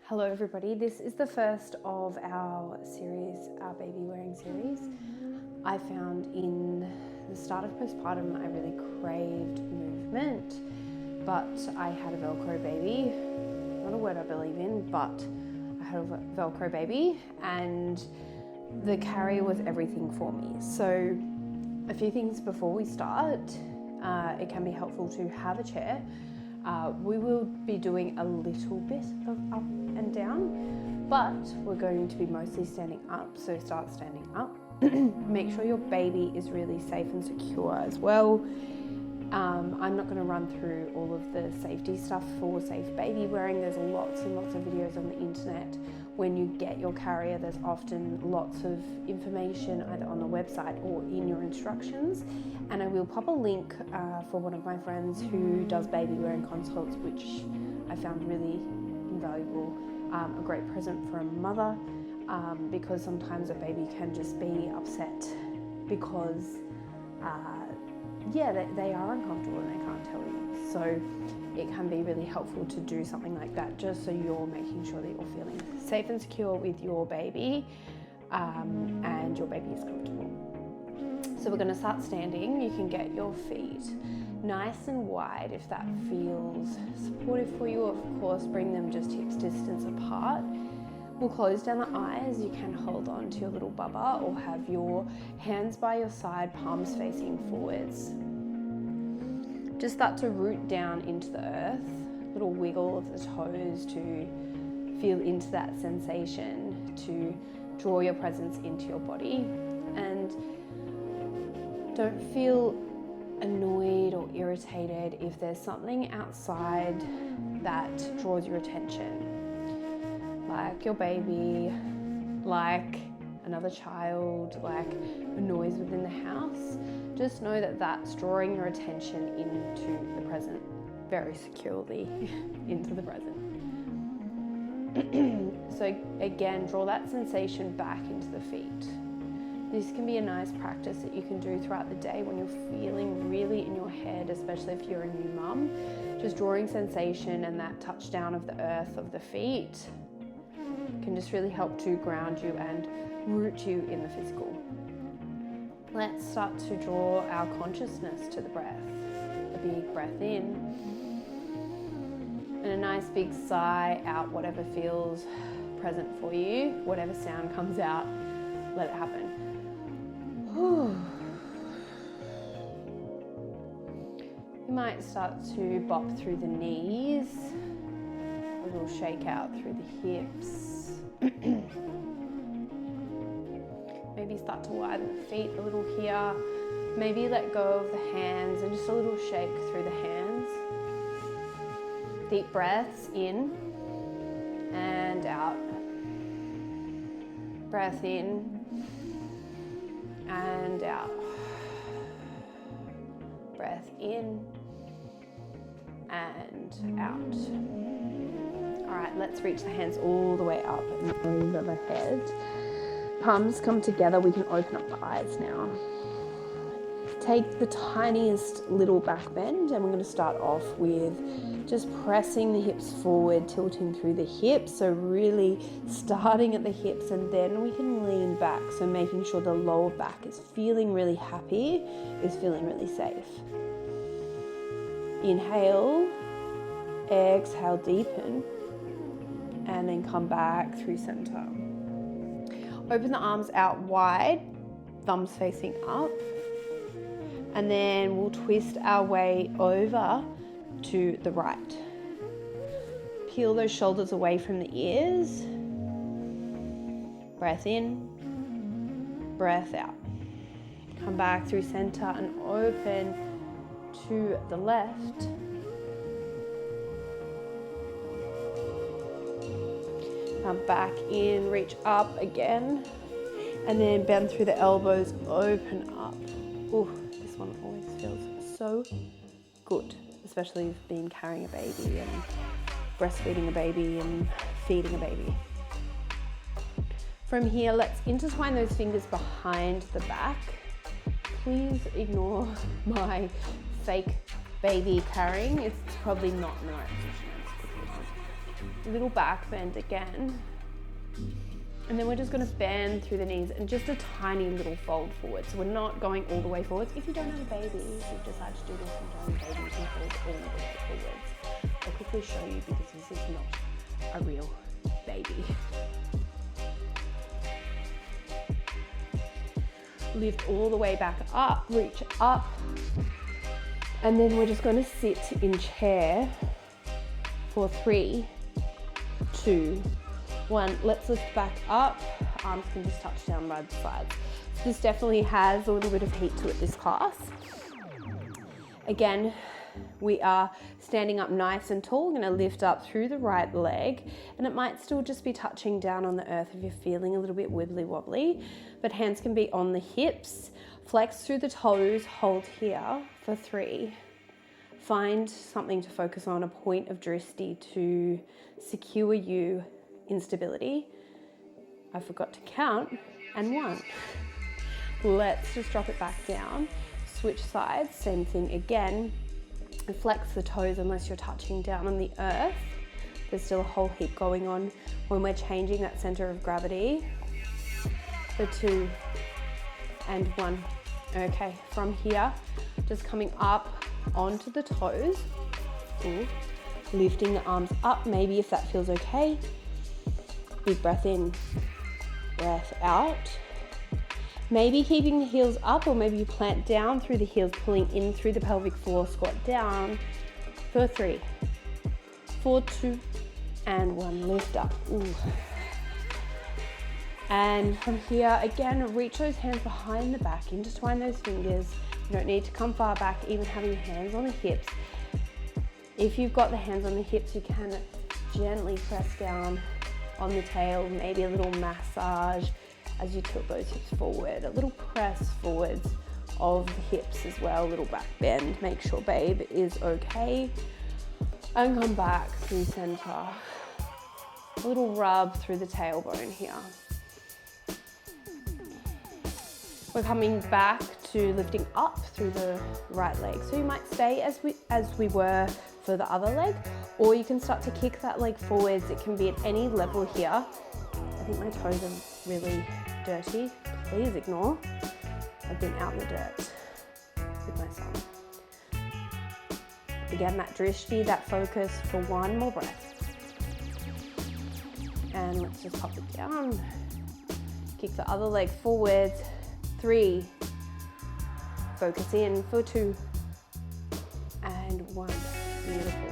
Hello everybody, this is the first of our series, our baby wearing series. I found in the start of postpartum I really craved movement, but I had a Velcro baby, not a word I believe in, but I had a Velcro baby and the carrier was everything for me. So a few things before we start, it can be helpful to have a chair. We will be doing a little bit of up and down, but we're going to be mostly standing up, so start standing up. Make sure your baby is really safe and secure as well. I'm not going to run through all of the safety stuff for safe baby wearing. There's lots and lots of videos on the internet. When you get your carrier, there's often lots of information either on the website or in your instructions. And I will pop a link for one of my friends who does baby wearing consults, which I found really invaluable. A great present for a mother, because sometimes a baby can just be upset because they are uncomfortable and they can't tell you. So it can be really helpful to do something like that, just so you're making sure that you're feeling safe and secure with your baby, and your baby is comfortable. So we're going to start standing. You can get your feet nice and wide if that feels supportive for you. Of course, bring them just hips distance apart. We'll close down the eyes. You can hold on to your little bubba or have your hands by your side, palms facing forwards. Just start to root down into the earth, little wiggle of the toes to feel into that sensation, to draw your presence into your body. And don't feel annoyed or irritated if there's something outside that draws your attention, like your baby, like another child, like a noise within the house. Just know that that's drawing your attention into the present, very securely into the present. So again, draw that sensation back into the feet. This can be a nice practice that you can do throughout the day when you're feeling really in your head, especially if you're a new mum. Just drawing sensation and that touch down of the earth of the feet can just really help to ground you and root you in the physical. Let's start to draw our consciousness to the breath. A big breath in and a nice big sigh out, whatever feels present for you. Whatever sound comes out, let it happen. You might start to bop through the knees, a little shake out through the hips. Maybe start to widen the feet a little here. Maybe let go of the hands and just a little shake through the hands. Deep breaths in and out. Breath in and out. Breath in and out. All right, let's reach the hands all the way up and over the head. Palms come together. We can open up the eyes now. Take the tiniest little back bend, and we're going to start off with just pressing the hips forward, tilting through the hips. So really starting at the hips, and then we can lean back. So making sure the lower back is feeling really happy, is feeling really safe. Inhale, exhale, deepen, and then come back through center. Open the arms out wide, thumbs facing up. And then we'll twist our way over to the right. Peel those shoulders away from the ears. Breath in, breath out. Come back through center and open to the left. Come back in, reach up again. And then bend through the elbows, open up. Ooh. One always feels so good, especially if you've been carrying a baby and breastfeeding a baby and feeding a baby. From here, let's intertwine those fingers behind the back. Please ignore my fake baby carrying. It's probably not in the right position. little back bend again. And then we're just going to bend through the knees and just a tiny little fold forward. So we're not going all the way forwards. If you don't have a baby, if you've decided to do this and don't have a baby, you can fold all the way forwards. I'll quickly show you because this is not a real baby. Lift all the way back up, reach up. And then we're just going to sit in chair for 3, 2, 1. Let's lift back up. Arms can just touch down by the sides. So this definitely has a little bit of heat to it, this class. Again, we are standing up nice and tall. We're going to lift up through the right leg, and it might still just be touching down on the earth if you're feeling a little bit wibbly wobbly, but hands can be on the hips. Flex through the toes, hold here for 3. Find something to focus on, a point of drishti to secure you in stability. I forgot to count, and 1. Let's just drop it back down. Switch sides, same thing again. Flex the toes unless you're touching down on the earth. There's still a whole heap going on when we're changing that center of gravity. For 2 and 1. Okay, from here, just coming up onto the toes. Ooh. Lifting the arms up, maybe if that feels okay. Big breath in, breath out. Maybe keeping the heels up, or maybe you plant down through the heels, pulling in through the pelvic floor, squat down for 3, 4, 2, and 1. Lift up. Ooh. And from here, again, reach those hands behind the back, intertwine those fingers. You don't need to come far back, even having your hands on the hips. If you've got the hands on the hips, you can gently press down on the tail, maybe a little massage as you tilt those hips forward, a little press forwards of the hips as well, a little back bend. Make sure babe is okay. And come back through center. A little rub through the tailbone here. We're coming back to lifting up through the right leg. So you might stay as we were for the other leg, or you can start to kick that leg forwards. It can be at any level here. I think my toes are really dirty. Please ignore. I've been out in the dirt with my son. Again, that drishti, that focus for 1 more breath. And let's just pop it down. Kick the other leg forwards. 3, focus in for 2, and 1. Beautiful.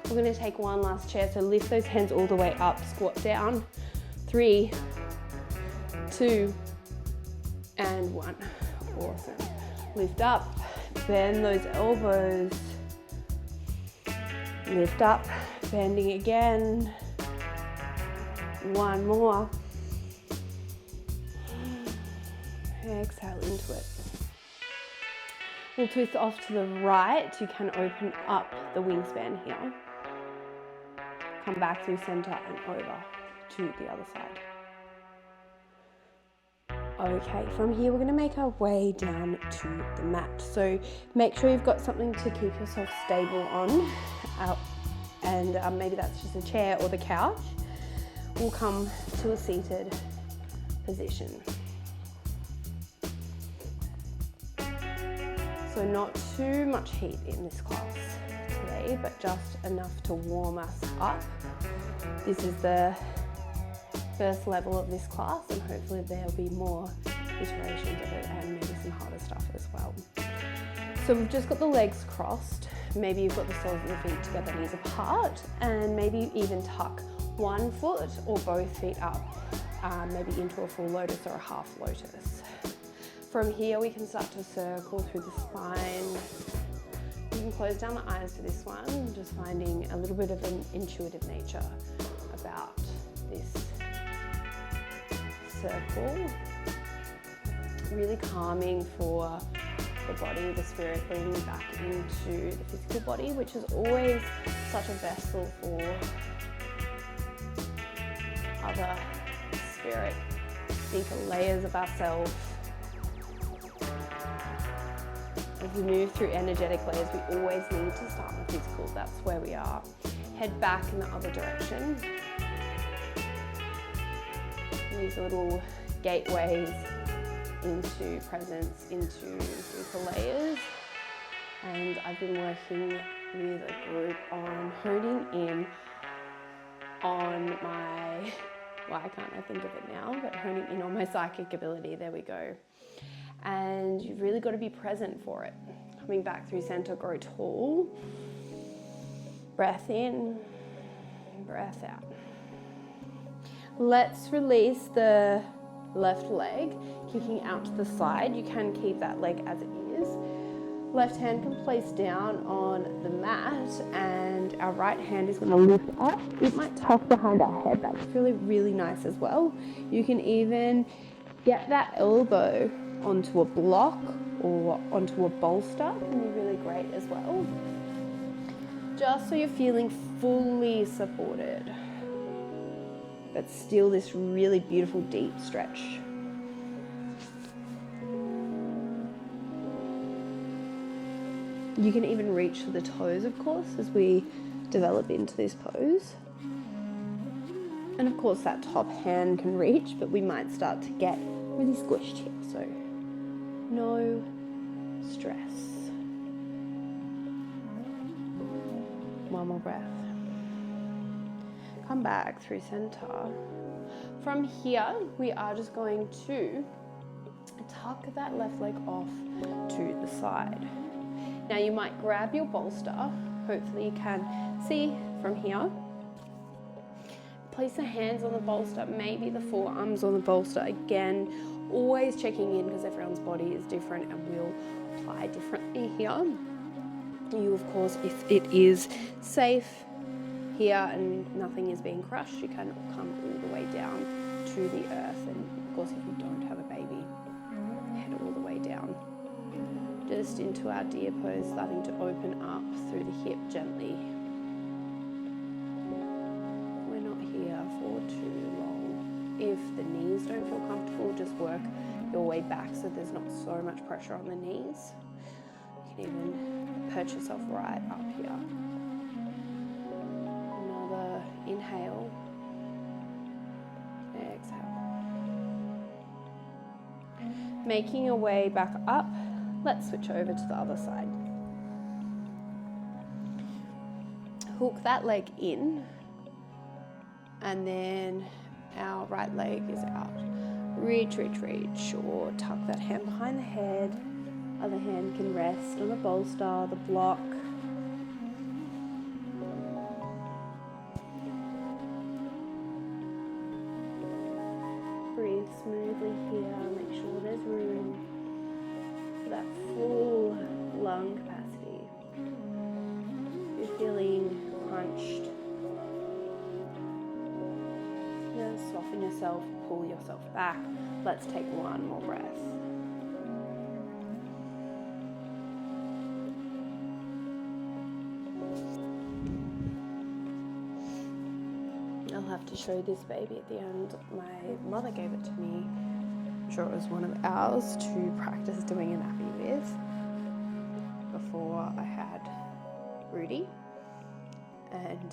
We're going to take one last chair, so lift those hands all the way up, squat down. 3, 2, and 1. Awesome. Lift up, bend those elbows. Lift up, bending again. 1 more. Exhale into it. We'll twist off to the right. You can open up the wingspan here. Come back through center and over to the other side. Okay, from here we're going to make our way down to the mat. So make sure you've got something to keep yourself stable on. And maybe that's just a chair or the couch. We'll come to a seated position. So not too much heat in this class today, but just enough to warm us up. This is the first level of this class, and hopefully there'll be more iterations of it and maybe some harder stuff as well. So we've just got the legs crossed. Maybe you've got the soles of the feet together, knees apart, and maybe you even tuck 1 foot or both feet up, maybe into a full lotus or a half lotus. From here, we can start to circle through the spine. You can close down the eyes for this one, just finding a little bit of an intuitive nature about this circle. Really calming for the body, the spirit, bringing back into the physical body, which is always such a vessel for other spirit, deeper layers of ourselves. As we move through energetic layers, we always need to start with physical. That's where we are. head back in the other direction. These little gateways into presence, into deeper layers. And I've been working with a group on honing in on my, why can't I think of it now, but honing in on my psychic ability, there we go. And you've really got to be present for it. Coming back through center, grow tall. Breath in, breath out. Let's release the left leg, kicking out to the side. You can keep that leg as it is. Left hand can place down on the mat and our right hand is going to lift up. It might tuck behind our head. That's really, really nice as well. You can even get that elbow onto a block or onto a bolster. It can be really great as well. Just so you're feeling fully supported, but still this really beautiful deep stretch. You can even reach for the toes, of course, as we develop into this pose. And of course that top hand can reach, but we might start to get really squished here, so no stress. One more breath. Come back through center. From here, we are just going to tuck that left leg off to the side. Now you might grab your bolster. Hopefully you can see from here. Place the hands on the bolster, maybe the forearms on the bolster. Again, always checking in because everyone's body is different and will apply differently here. You, of course, if it is safe here and nothing is being crushed, you can come all the way down to the earth. And of course, if you don't have a baby, head all the way down. Just into our deer pose, starting to open up through the hip gently. We're not here for too long. If the knees don't feel comfortable, just work your way back so there's not so much pressure on the knees. You can even perch yourself right up here. Another inhale. Exhale. Making your way back up. Let's switch over to the other side. Hook that leg in, and then our right leg is out. Reach, reach, reach, or tuck that hand behind the head. Other hand can rest on the bolster, the block. Breathe smoothly here, make sure there's room. That full lung capacity. If you're feeling crunched, just soften yourself, pull yourself back. Let's take one more breath. I'll have to show this baby at the end. My mother gave it to me. I'm sure it was one of ours to practice doing a nappy with before I had Rudy, and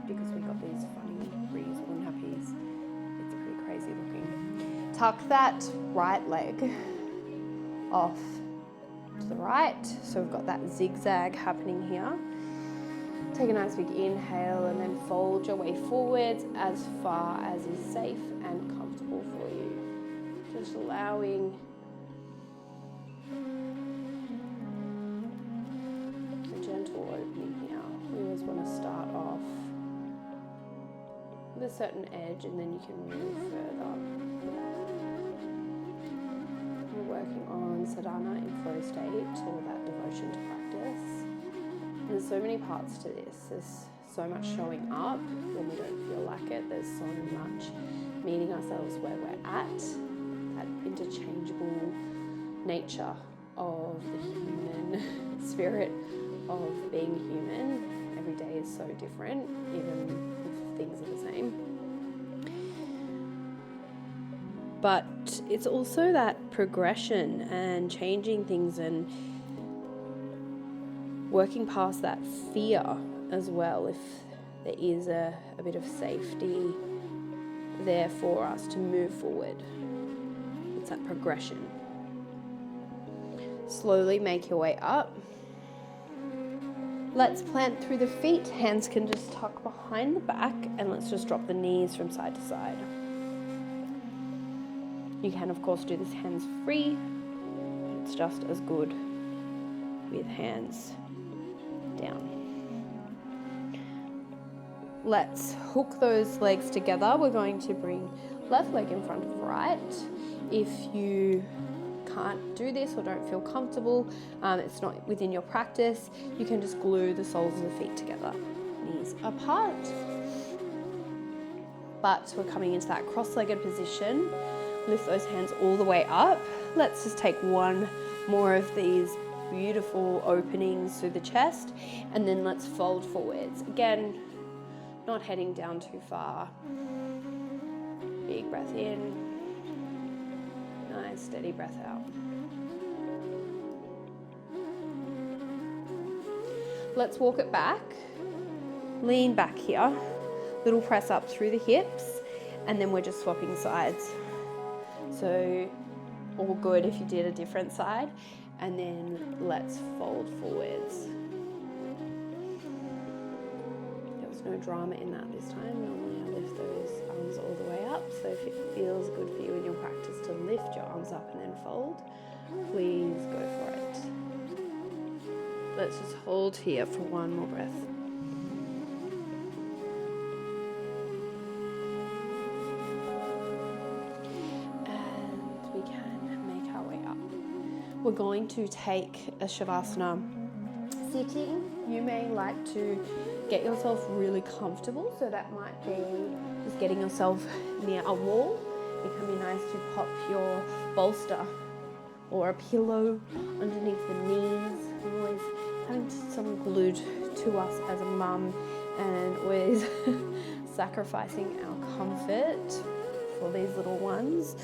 because we got these funny reusable nappies, it's pretty crazy looking. Tuck that right leg off to the right, so we've got that zigzag happening here. Take a nice big inhale and then fold your way forwards as far as is safe and comfortable for you. Just allowing a gentle opening here. We always want to start off with a certain edge and then you can move further. We're working on sadhana in flow state, or that devotion to practice. There's so many parts to this. There's so much showing up when we don't feel like it. There's so much meeting ourselves where we're at. That interchangeable nature of the human spirit of being human. Every day is so different, even if things are the same. But it's also that progression and changing things and working past that fear as well if there is a bit of safety there for us to move forward. It's that progression. Slowly make your way up. Let's plant through the feet. Hands can just tuck behind the back, and let's just drop the knees from side to side. You can, of course, do this hands free. It's just as good with hands down. Let's hook those legs together. We're going to bring left leg in front of right. If you can't do this or don't feel comfortable, it's not within your practice, you can just glue the soles of the feet together, knees apart. But we're coming into that cross-legged position. Lift those hands all the way up. Let's just take one more of these beautiful openings through the chest, and then let's fold forwards. Again, not heading down too far. Big breath in. Nice, steady breath out. Let's walk it back. Lean back here. Little press up through the hips, and then we're just swapping sides. So all good if you did a different side, and then let's fold forwards. There was no drama in that this time. Normally I lift those arms all the way up, so if it feels good for you in your practice to lift your arms up and then fold, please go for it. Let's just hold here for one more breath. We're going to take a Shavasana sitting. You may like to get yourself really comfortable, so that might be just getting yourself near a wall. It can be nice to pop your bolster or a pillow underneath the knees. I'm always having someone glued to us as a mum, and always sacrificing our comfort for these little ones.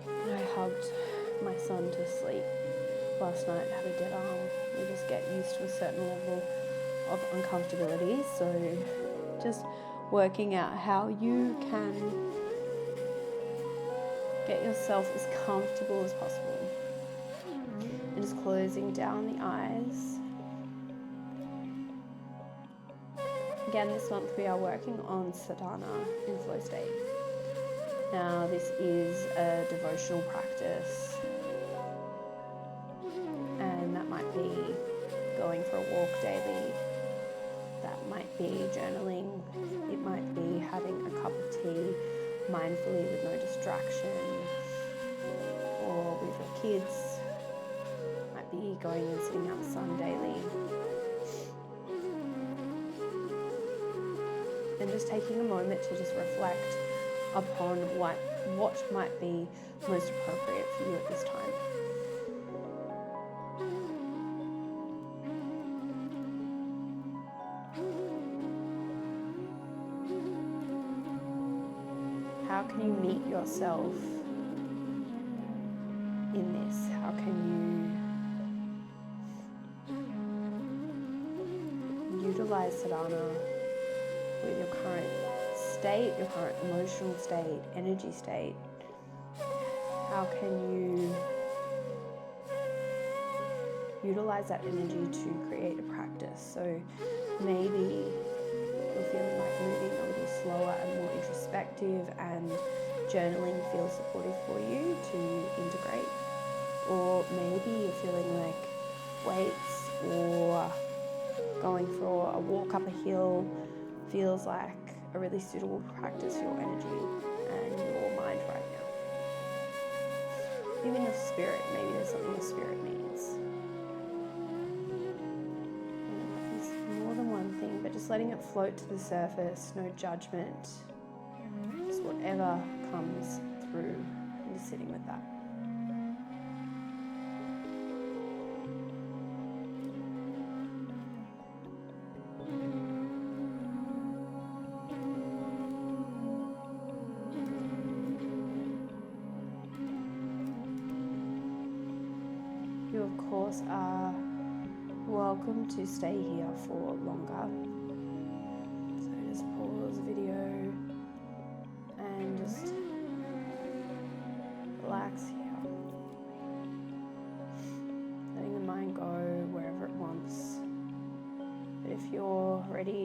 I hugged my son to sleep last night, had a dead arm. We just get used to a certain level of uncomfortability, so just working out how you can get yourself as comfortable as possible, and just closing down the eyes. Again, this month we are working on Sadhana in flow state. Now, this is a devotional practice, and that might be going for a walk daily, that might be journaling, it might be having a cup of tea mindfully with no distraction, or with your kids, it might be going and sitting out in the sun daily, and just taking a moment to just reflect upon what might be most appropriate for you at this time. How can you meet yourself in this? How can you utilize sadhana with your current state, your current emotional state, energy state? How can you utilize that energy to create a practice? So maybe you're feeling like moving a little slower and more introspective, and journaling feels supportive for you to integrate. Or maybe you're feeling like weights or going for a walk up a hill feels like a really suitable practice for your energy and your mind right now. Even your spirit, maybe there's something your spirit needs. There's more than one thing, but just letting it float to the surface, no judgment, just whatever comes through, and just sitting with that. You, of course, are welcome to stay here for longer.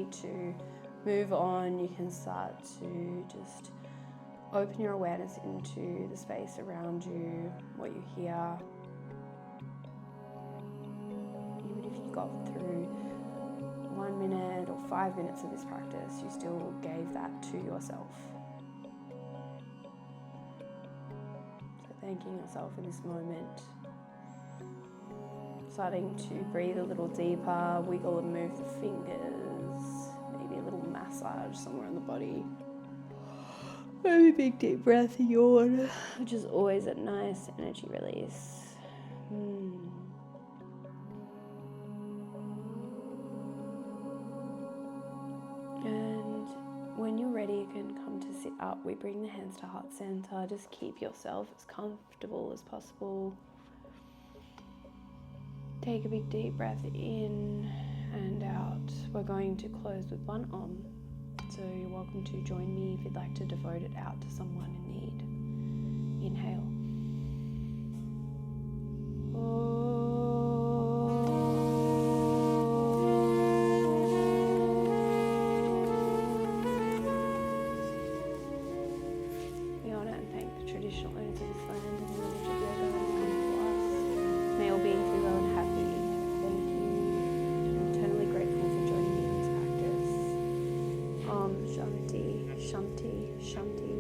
ready to move on, you can start to just open your awareness into the space around you, what you hear. Even if you got through 1 minute or 5 minutes of this practice, you still gave that to yourself. So thanking yourself in this moment. Starting to breathe a little deeper, wiggle and move the fingers, maybe a little massage somewhere in the body. Maybe a big deep breath, yawn, which is always a nice energy release. And when you're ready, you can come to sit up. We bring the hands to heart center. Just keep yourself as comfortable as possible. Take a big deep breath in and out. We're going to close with one Om. So you're welcome to join me if you'd like to devote it out to someone in need. Inhale. We honor and thank the traditional owners of this land and the knowledge of yoga that has come before us. May all beings be well and happy. Thank you. I'm eternally grateful for joining me in this practice. Om Shanti, Shanti, Shanti.